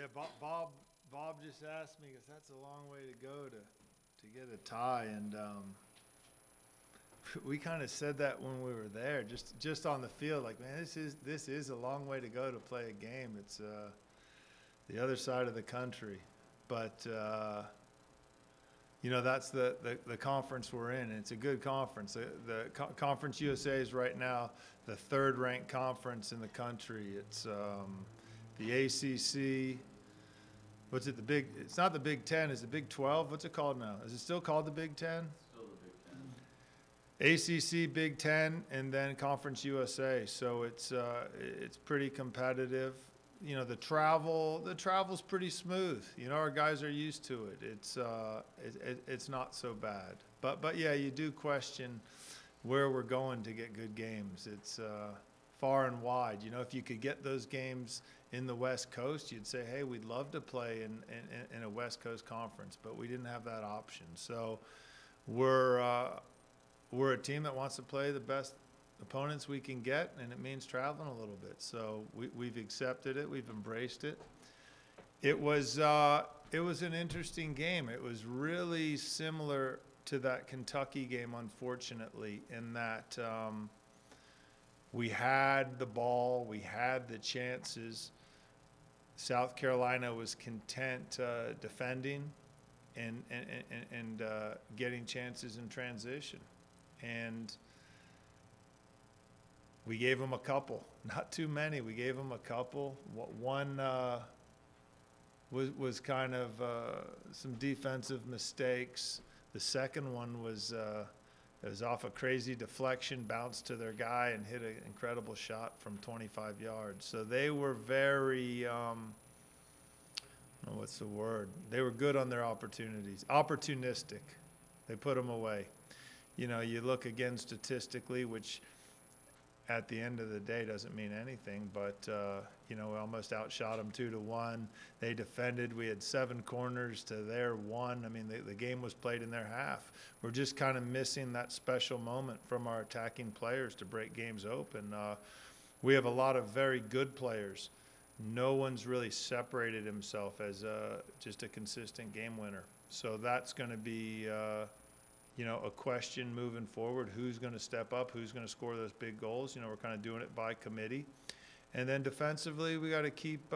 Yeah, Bob just asked me because that's a long way to go to get a tie, and we kind of said that when we were there, just on the field. Like, man, this is a long way to go to play a game. It's the other side of the country, but that's the conference we're in. And it's a good conference. The Conference USA is right now the third-ranked conference in the country. It's the ACC. What's it? It's not the Big Ten. It's the Big 12. What's it called now? Is it still called the Big Ten? Still the Big Ten. ACC, Big Ten, and then Conference USA. So it's pretty competitive. The travel's pretty smooth. Our guys are used to it. It's not so bad. But yeah, you do question where we're going to get good games. It's far and wide. If you could get those games in the West Coast, you'd say, hey, we'd love to play in a West Coast conference, but we didn't have that option. So we're a team that wants to play the best opponents we can get, and it means traveling a little bit. So we've accepted it. We've embraced it. It was an interesting game. It was really similar to that Kentucky game, unfortunately, in that we had the ball, we had the chances. South Carolina was content defending and getting chances in transition, and we gave them a couple, not too many. We gave them a couple. One was kind of some defensive mistakes. The second one was it was off a crazy deflection, bounced to their guy, and hit an incredible shot from 25 yards. So they were very, what's the word? They were good on their opportunities. Opportunistic. They put them away. You look again statistically, which at the end of the day doesn't mean anything, but we almost outshot them 2-1. They defended. We had 7 corners to their 1. I mean, the game was played in their half. We're just kind of missing that special moment from our attacking players to break games open. We have a lot of very good players. No one's really separated himself as just a consistent game winner. So that's going to be a question moving forward. Who's going to step up? Who's going to score those big goals? We're kind of doing it by committee. And then defensively, we got to keep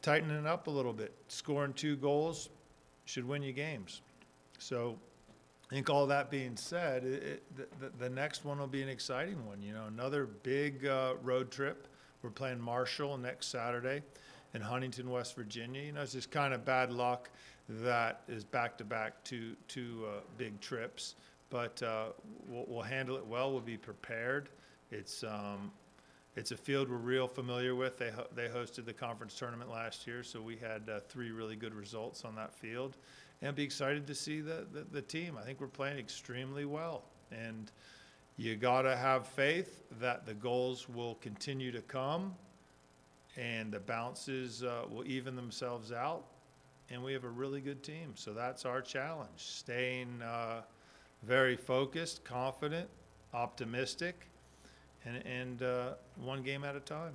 tightening up a little bit. Scoring 2 goals should win you games. So I think all that being said, the next one will be an exciting one. Another big road trip. We're playing Marshall next Saturday in Huntington, West Virginia. It's just kind of bad luck that is back-to-back two big trips. But we'll handle it well. We'll be prepared. It's a field we're real familiar with. They hosted the conference tournament last year, so we had 3 really good results on that field. And be excited to see the team. I think we're playing extremely well. And you got to have faith that the goals will continue to come and the bounces will even themselves out, and we have a really good team. So that's our challenge, staying very focused, confident, optimistic, and one game at a time.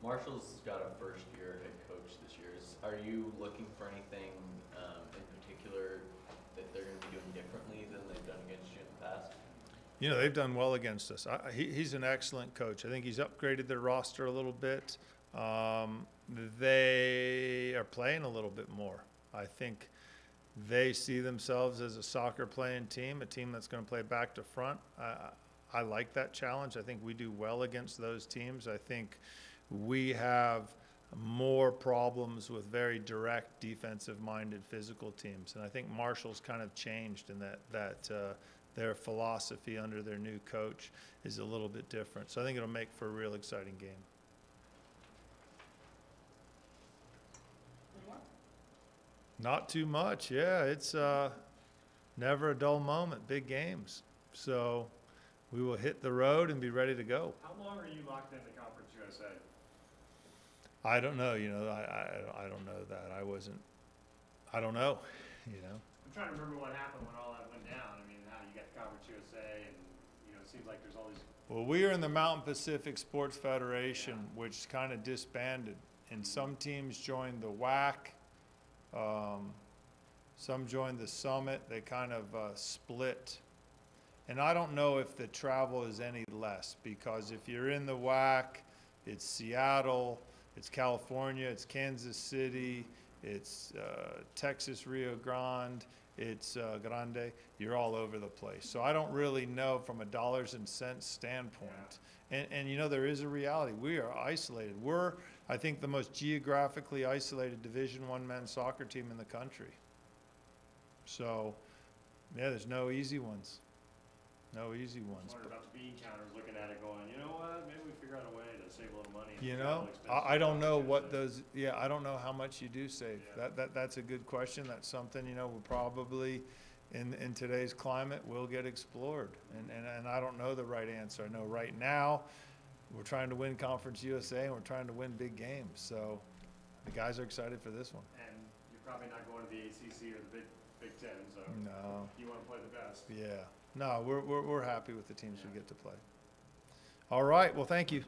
Marshall's got a first-year head coach this year. Are you looking for anything in particular that they're going to be doing differently than they've done against you in the past? They've done well against us. He's an excellent coach. I think he's upgraded their roster a little bit. They are playing a little bit more. I think they see themselves as a soccer-playing team, a team that's going to play back to front. I like that challenge. I think we do well against those teams. I think we have more problems with very direct, defensive-minded, physical teams. And I think Marshall's kind of changed in that their philosophy under their new coach is a little bit different. So I think it'll make for a real exciting game. Not too much, yeah. It's never a dull moment, big games. So we will hit the road and be ready to go. How long are you locked into Conference USA? I don't know, I don't know that. I don't know, I'm trying to remember what happened when all that went down. I mean, how you got the Conference USA, and it seems like there's all these. Well, we are in the Mountain Pacific Sports Federation, which kind of disbanded, And some teams joined the WAC, some joined the Summit. They kind of split. And I don't know if the travel is any less, because if you're in the WAC, it's Seattle, it's California, it's Kansas City, it's Texas, Rio Grande, it's Grande. You're all over the place. So I don't really know from a dollars and cents standpoint. And you know, there is a reality. We are isolated. We're, I think, the most geographically isolated Division I men's soccer team in the country. So, yeah, there's no easy ones. No easy ones. Wondered about the bean counters, looking at it going, you know what, maybe we figure out a way to save a little money. You know, I don't know what those, yeah, I don't know how much you do save. Yeah. That's a good question. That's something, you know, we'll probably, in today's climate, will get explored. And I don't know the right answer. I know right now, we're trying to win Conference USA and we're trying to win big games. So the guys are excited for this one. And you're probably not going to the ACC or the Big Ten, so No, you want to play the best. yeah. No, we're happy with the teams we get to play. All right, well, thank you.